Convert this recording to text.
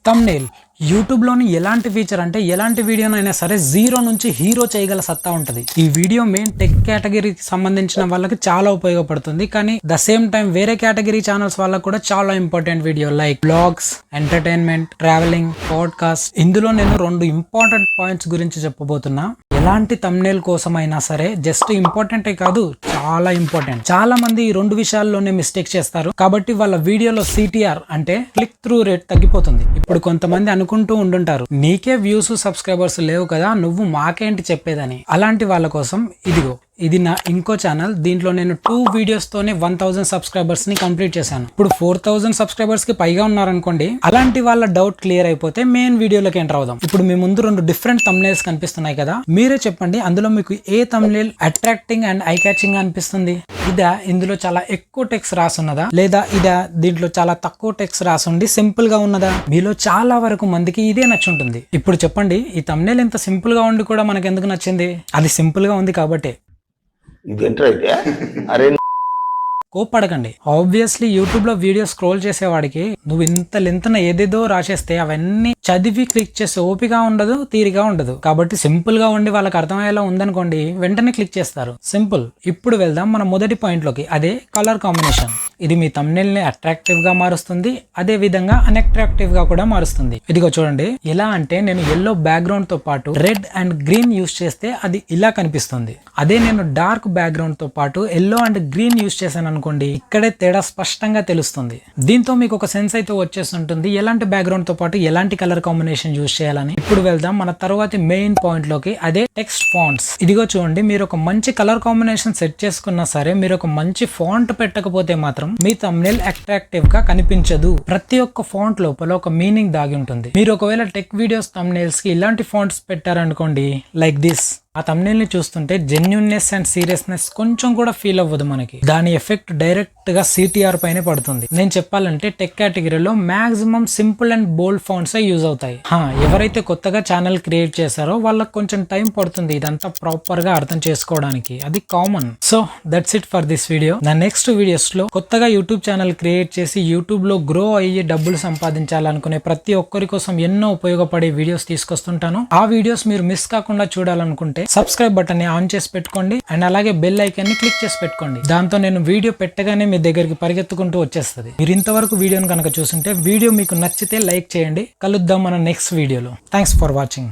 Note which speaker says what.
Speaker 1: Thumbnail YouTube లోని ఎలాంటి feature అంటే ఎలాంటి వీడియోనైనా సరే జీరో నుంచి హీరో చేయగల సత్తా ఉంటది. ఈ వీడియో మెయిన్ టెక్ కేటగిరీకి సంబంధించిన వాళ్ళకి చాలా ఉపయోగపడుతుంది. కానీ ద సేమ్ టైం వేరే కేటగిరీ ఛానల్స్ వాళ్ళకి కూడా చాలా important video like blogs, entertainment, travelling, podcast. ఇందులో నేను 2 ఇంపార్టెంట్ పాయింట్స్ గురించి చెప్పబోతున్నా. ఎలాంటి థంబ్నెయిల్ కోసం అయినా సరే జస్ట్ ఇంపార్టెంటే కాదు, చాలా ఇంపార్టెంట్. చాలా మంది ఈ 2 విషయాల్లోనే మిస్టేక్ చేస్తారు. కాబట్టి వాళ్ళ వీడియోలో సిటిఆర్ అంటే క్లిక్ త్రూ రేట్ తగ్గిపోతుంది. ఇప్పుడు కొంతమంది అనుకుంటూ ఉండుంటారు, నీకే వ్యూస్ సబ్స్క్రైబర్స్ లేవు కదా, నువ్వు మాకేంటి చెప్పేదని. అలాంటి వాళ్ళ కోసం ఇదిగో, ఇది నా ఇంకో ఛానల్. దీంట్లో నేను 2 వీడియోస్ తోనే 1000 సబ్స్క్రైబర్స్ ని కంప్లీట్ చేశాను. ఇప్పుడు 4000 సబ్స్క్రైబర్స్ కి పైగా ఉన్నారనుకోండి. అలాంటి వాళ్ళ డౌట్ క్లియర్ అయిపోతే మెయిన్ వీడియోలోకి ఎంటర్ అవుదాం. ఇప్పుడు మీ ముందు 2 డిఫరెంట్ థంబ్నెయిల్స్ కనిపిస్తున్నాయి కదా, మీరే చెప్పండి అందులో మీకు ఏ thumbnail attracting and eye catching అనిపిస్తుంది? ఇదా ఇందులో చాలా ఎక్కువ టెక్స్ట్ రాసున్నదా, లేదా ఇదా దీంట్లో చాలా తక్కువ టెక్స్ట్ రాసుండి సింపుల్ గా ఉన్నదా? మీలో చాలా వరకు మందికి ఇదే నచ్చుంటుంది. ఇప్పుడు చెప్పండి, ఈ థంబ్నెయిల్ ఇంత సింపుల్ గా ఉండి కూడా మనకు ఎందుకు నచ్చింది? అది సింపుల్ గా ఉంది కాబట్టి. కోప్పడకండి. ఆబ్వియస్లీ యూట్యూబ్ లో వీడియో స్క్రోల్ చేసేవాడికి నువ్వు ఇంత లెంతన ఏదేదో రాసేస్తే అవన్నీ చదివి క్లిక్ చేస్తే ఓపిక ఉండదు, తీరిగా ఉండదు. కాబట్టి సింపుల్ గా ఉండి వాళ్ళకి అర్థమయ్యేలా ఉందనుకోండి, వెంటనే క్లిక్ చేస్తారు. సింపుల్. ఇప్పుడు వెళ్దాం మన మొదటి పాయింట్ లోకి. అదే కలర్ కాంబినేషన్. ఇది మీ థంబ్నెయిల్ ని అట్రాక్టివ్ గా మారుస్తుంది, అదే విధంగా అన్అట్రాక్టివ్ గా కూడా మారుస్తుంది. ఇదిగో చూడండి, ఎలా అంటే నేను ఎల్లో బ్యాక్గ్రౌండ్ తో పాటు రెడ్ అండ్ గ్రీన్ యూస్ చేస్తే అది ఇలా కనిపిస్తుంది. అదే నేను డార్క్ బ్యాక్గ్రౌండ్ తో పాటు ఎల్లో అండ్ గ్రీన్ యూస్ చేశాను అనుకోండి, ఇక్కడే తేడా స్పష్టంగా తెలుస్తుంది. దీంతో మీకు ఒక సెన్స్ అయితే వచ్చేస్తుంటుంది ఎలాంటి బ్యాక్గ్రౌండ్ తో పాటు ఎలాంటి కలర్ కాంబినేషన్ యూస్ చేయాలని. ఇప్పుడు వెళ్దాం మన తర్వాతి మెయిన్ పాయింట్ లోకి. అదే టెక్స్ట్ ఫాంట్స్. ఇదిగో చూడండి, మీరు ఒక మంచి కలర్ కాంబినేషన్ సెట్ చేసుకున్నా సరే, మీరు ఒక మంచి ఫాంట్ పెట్టకపోతే మాత్రం మీ థంబ్నెయిల్ అట్రాక్టివ్ గా కనిపించదు. ప్రతి ఒక్క ఫాంట్ లోపల ఒక మీనింగ్ దాగి ఉంటుంది. మీరు ఒకవేళ టెక్ వీడియోస్ థంబ్నెయిల్స్ కి ఇలాంటి ఫాంట్స్ పెట్టారనుకోండి, లైక్ దిస్, ఆ థంబ్నెయిల్ ని చూస్తుంటే జెన్యూన్నెస్ అండ్ సీరియస్నెస్ కొంచెం కూడా ఫీల్ అవ్వదు మనకి. దాని ఎఫెక్ట్ డైరెక్ట్ గా సిటిఆర్ పైన పడుతుంది. నేను చెప్పాలంటే టెక్ కేటగిరీలో maximum simple and bold fonts use అవుతాయి. ఎవరైతే కొత్తగా ఛానల్ క్రియేట్ చేశారో వాళ్ళకి కొంచెం టైం పడుతుంది ఇదంతా ప్రాపర్ గా అర్థం చేసుకోవడానికి, అది common. So that's it for this video. నా నెక్స్ట్ వీడియోస్ లో కొత్తగా యూట్యూబ్ ఛానల్ క్రియేట్ చేసి యూట్యూబ్ లో గ్రో అయ్యి డబ్బులు సంపాదించాలనుకునే ప్రతి ఒక్కరి కోసం ఎన్నో ఉపయోగపడే వీడియోస్ తీసుకొస్తుంటాను. ఆ వీడియోస్ మీరు మిస్ కాకుండా చూడాలనుకుంటే సబ్స్క్రైబ్ బటన్ ని ఆన్ చేసి పెట్టుకోండి అండ్ అలాగే బెల్ ఐకాన్ ని క్లిక్ చేసి పెట్టుకోండి. దాంతో నేను వీడియో పెట్టగానే మీ దగ్గరికి పరిగెత్తుకుంటూ వచ్చేస్తుంది. మీరు ఇంతవరకు వీడియోని కనుక చూస్తుంటే, వీడియో మీకు నచ్చితే లైక్ చేయండి. కలుద్దాం మన నెక్స్ట్ వీడియోలో. Thanks for watching.